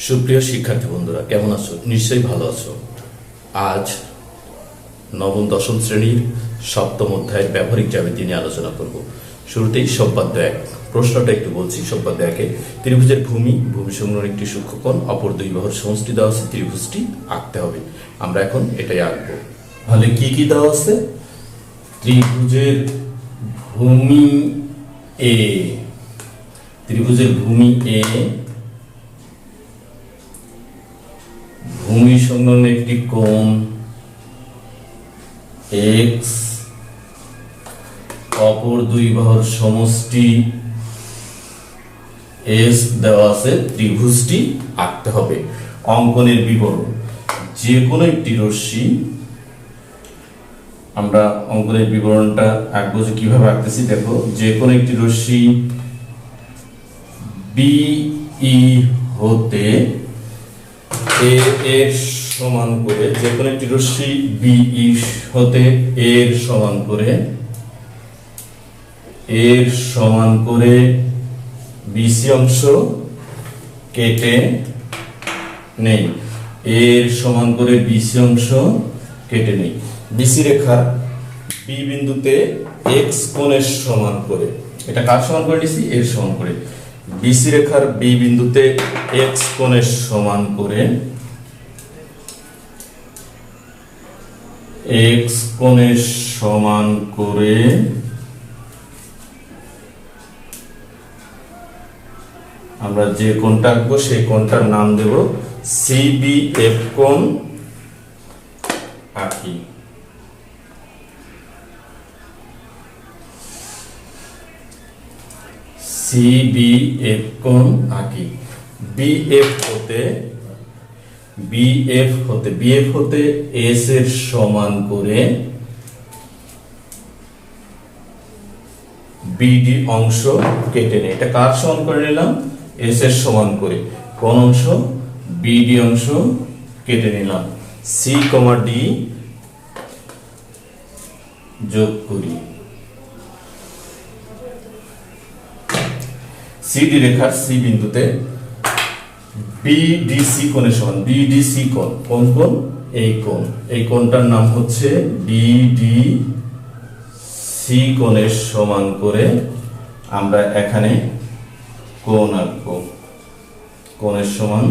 সুপ্রিয় শিক্ষার্থী বন্ধুরা, কেমন আছো? নিশ্চয়ই ভালো আছো। আজ নবম দশম শ্রেণীর সপ্তম অধ্যায়ের ব্যবহারিক জ্যামিতি নিয়ে আলোচনা করব। শুরুতেই সম্পাদ্য এক প্রশ্নটা একটু বলছি। সম্পাদ্য একে ত্রিভুজের ভূমি সংলগ্ন একটি সূক্ষ্মকোণ, অপর দুই বাহুর সমষ্টি দেওয়া আছে, ত্রিভুজটি আঁকতে হবে। আমরা এখন এটাই আঁকবো। তাহলে কি কি দেওয়া আছে? ত্রিভুজের ভূমি এ, ত্রিভুজের ভূমি এ ভূমি সংলগ্ন একটি কোণ এক্স, অপর দুই বাহুর সমষ্টি এস দেওয়া আছে, ত্রিভুজটি আঁকতে হবে। অঙ্কনের বিবরণ: যে কোনো একটি রশ্মি, আমরা অঙ্কনের বিবরণটা আঁকবো যে কিভাবে আঁকতেছি দেখো। যে কোনো একটি রশ্মি বিই হতে এ এর সমান করে, যে কোনো একটি রশ্মি বিই হতে এর সমান করে বিসি অংশ কেটে নেই। এর সমান করে বিসি অংশ কেটে নেই। বিসি রেখার বি বিন্দুতে এক্স কোণের সমান করে, এটা কার সমান করে নিছি? এর সমান করে। বিসি রেখার বি বিন্দুতে এক্স কোণের সমান করে এক্স কোণের সমান করে আমরা যে কোণটা আঁকবো সেই কোণটার নাম দেব সিবিএফ কোণ আঁকি। সিবিএফ কোণ আঁকি। বিএফ হতে এস এর সমান করে বিডি অংশ কেটে নেই। এটা কার সমান করে নিলাম? এস এর সমান করে। কোন অংশ? বিডি অংশ কেটে নিলাম। সি কমা ডি যোগ করি। সিডি রেখার সি বিন্দুতে বিডিসি কোণের সমান, বিডিসি কোণ, কোন কোণ? এই কোণ। এই কোণটার নাম হচ্ছে বিডিসি কোণের সমান করে আমরা এখানে কোণ আঁকবো। কোণের সমান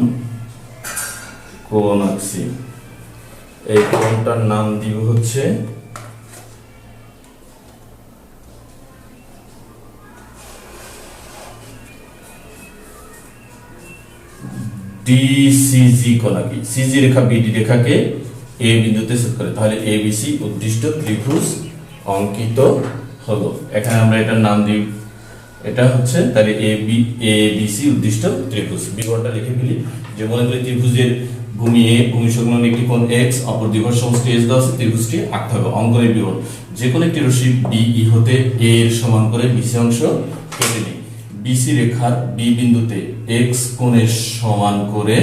কোণ আঁকছি। এই কোণটার নাম দিব হচ্ছে ডিসিজি কোণ আঁকি। সিজি রেখা বিডি রেখাকে এ বিন্দুতে ছেদ করে, তাহলে এবিসি উদ্দিষ্ট ত্রিভুজ অঙ্কিত হলো। এখানে আমরা এটার নাম দিই, এটা হচ্ছে তাহলে এবিসি উদ্দিষ্ট ত্রিভুজ। বিবরণটা লিখে ফেলি। যে মনে করি ত্রিভুজের ভূমি এ, ভূমি সংলগ্ন একটি কোণ এক্স, অপর দুই বাহুর সমষ্টি এস দেওয়া আছে, ত্রিভুজটি আঁকতে হবে। অঙ্কনের বিবরণ: যে কোনো একটি রশ্মি বিই হতে এ এর সমান করে বিসি অংশ কেটে নিই। বিসি রেখার বি বিন্দুতে এক্স কোণের সমান করে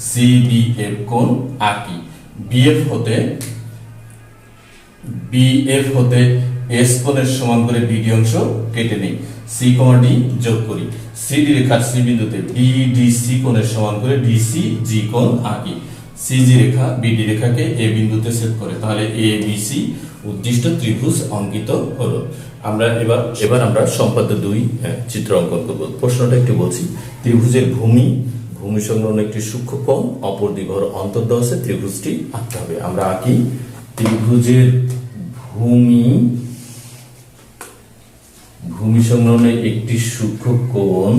সিবিএফ কোণ আঁকি। বিএফ হতে এস কোণের সমান করে বিডি অংশ কেটে নেই। সি কমা ডি যোগ করি। সিডি রেখার সি বিন্দুতে বিডিসি কোণের সমান করে ডিসিজি কোণ আঁকি। সিজি রেখা বিডি রেখাকে এ বিন্দুতে ছেদ করে, তাহলে এবিসি উদ্দিষ্ট ত্রিভুজ অঙ্কিত হলো। আমরা এবার আমরা সম্পাদ্য 2 চিত্র অঙ্কন করব। প্রশ্নটা একটু বলছি। ত্রিভুজের ভূমি সংলগ্ন একটি সূক্ষ্মকোণ, অপর দুই বাহুর অন্তর দেওয়া আছে, ত্রিভুজটি আঁকতে হবে। আমরা আঁকি। ত্রিভুজের ভূমি সংলগ্ন একটি সূক্ষ্মকোণ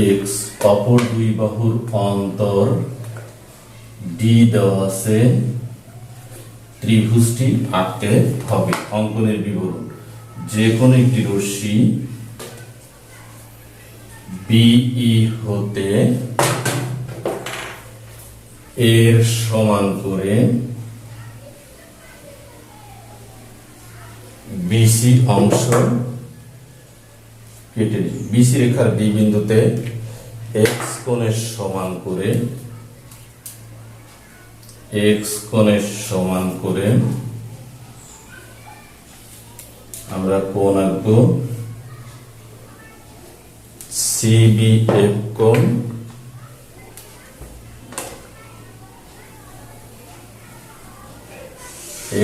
এক্স, অপর দুই বাহুর অন্তর ডি দেওয়া আছে, ত্রিভুজটি আঁকতে হবে। অঙ্কনের বিবরণ: যে কোনো একটি রশ্মি বিই হতে এর সমান করে বিসি অংশ কেটে নিই। বিসি রেখার বি বিন্দুতে এক্স কোণের সমান করে আমরা কোণ আঁকবো। সিবিএফ কোণ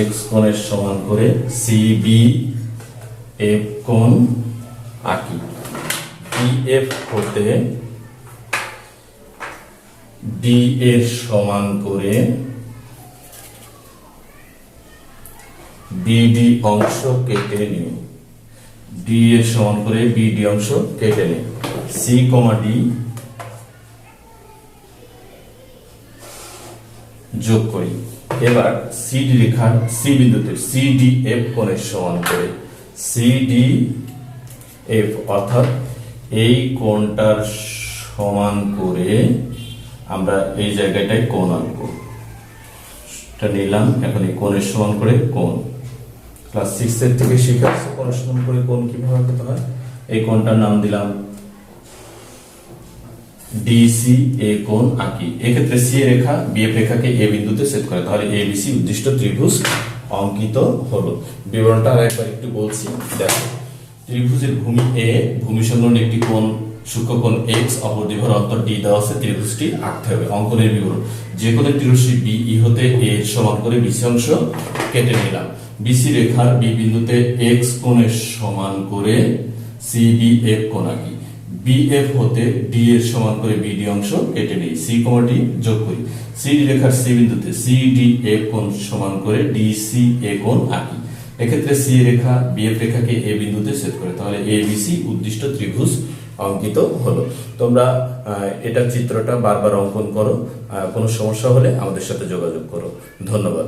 এক্স কোণের সমান করে সিবিএফ কোণ আঁকি। বিএফ হতে ডি এর সমান করে বিডি অংশ কেটে নিই। ডি এর সমান করে বিডি অংশ কেটে নিই। সি কমা ডি যোগ করি। এবার সিডি রেখার সি বিন্দুতে সিডিএফ কোণের সমান করে সিডিএফ অর্থাৎ এই কোণটার সমান করে আমরা এই জায়গাটায় কোণ আনবো। এটা নিলাম। এখন এই কোণের সমান করে কোণ ক্লাস 6 এর থেকে শিখাচ্ছি কোণের সমান করে কোণ কিভাবে আঁকতে হয়। এই কোণটার নাম দিলাম ডিসি এ কোণ আঁকি। এক্ষেত্রে সি রেখা বিএফ রেখাকে এ বিন্দুতে ছেদ করে, তাহলে এবিসি উদ্দিষ্ট ত্রিভুজ অঙ্কিত হলো। বিবরণটা আরেকবার একটু বলছি, দেখো। ত্রিভুজের ভূমি এ, ভূমি সংলগ্ন একটি কোণ সূক্ষ্মকোণ এক্স, অপর দ্বিবাহুর অন্তর ডি দেওয়া আছে। ত্রিভুজটি আঁকতে হবে। অঙ্কনের বিবরণ: যে কোনো একটি রশ্মি বিই হতে এ সমান করে বিসি অংশ কেটে নিলাম। বিসি রেখার বি বিন্দুতে এক্স কোণের সমান করে সিবিএফ কোণ আঁকি। বিএফ হতে ডি এর সমান করে বিডি অংশ কেটে নিই। সি কমা ডি যোগ করি। সিডি রেখার সি বিন্দুতে সিডিএফ কোণ সমান করে ডিসি এ কোণ আঁকি। এক্ষেত্রে সি রেখা বিএফ রেখাকে এ বিন্দুতে ছেদ করে, তাহলে এবিসি উদ্দিষ্ট ত্রিভুজ অঙ্কিত হলো। তোমরা এটা চিত্রটা বারবার অঙ্কন করো। কোনো সমস্যা হলে আমাদের সাথে যোগাযোগ করো। ধন্যবাদ।